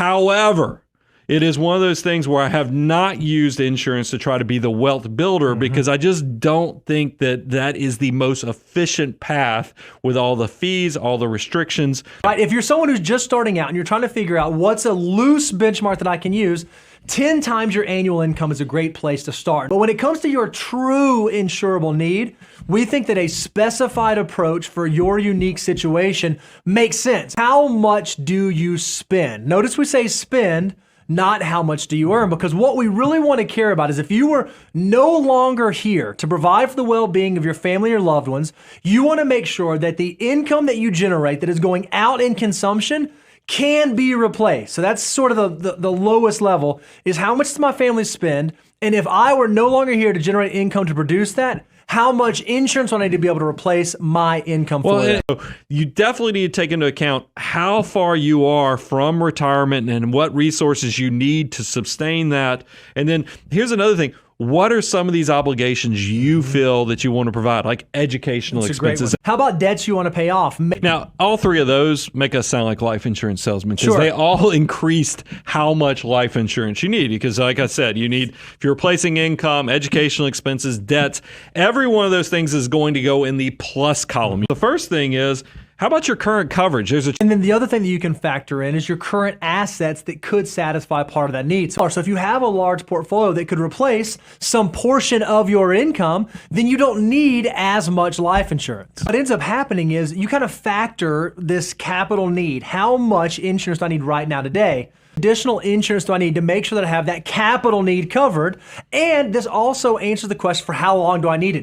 However, it is one of those things where I have not used insurance to try to be the wealth builder because I just don't think that that is the most efficient path with all the fees, all the restrictions. Right, if you're someone who's just starting out and you're trying to figure out what's a loose benchmark that I can use, 10 times your annual income is a great place to start. But when it comes to your true insurable need, we think that a specified approach for your unique situation makes sense. How much do you spend? Notice we say spend, not how much do you earn, because what we really want to care about is if you were no longer here to provide for the well-being of your family or loved ones, you want to make sure that the income that you generate that is going out in consumption can be replaced. So that's sort of the lowest level, is how much does my family spend? And if I were no longer here to generate income to produce that, how much insurance do I need to be able to replace my income for that? You definitely need to take into account how far you are from retirement and what resources you need to sustain that. And then here's another thing. What are some of these obligations you feel that you want to provide, like educational expenses? How about debts you want to pay off? Now, all three of those make us sound like life insurance salesmen because they all increased how much life insurance you need. Because like I said, you need, if you're replacing income, educational expenses, debts, every one of those things is going to go in the plus column. The first thing is, how about your current coverage? And then the other thing that you can factor in is your current assets that could satisfy part of that need. So if you have a large portfolio that could replace some portion of your income, then you don't need as much life insurance. What ends up happening is you kind of factor this capital need. How much insurance do I need right now today? Additional insurance do I need to make sure that I have that capital need covered? And this also answers the question for how long do I need it?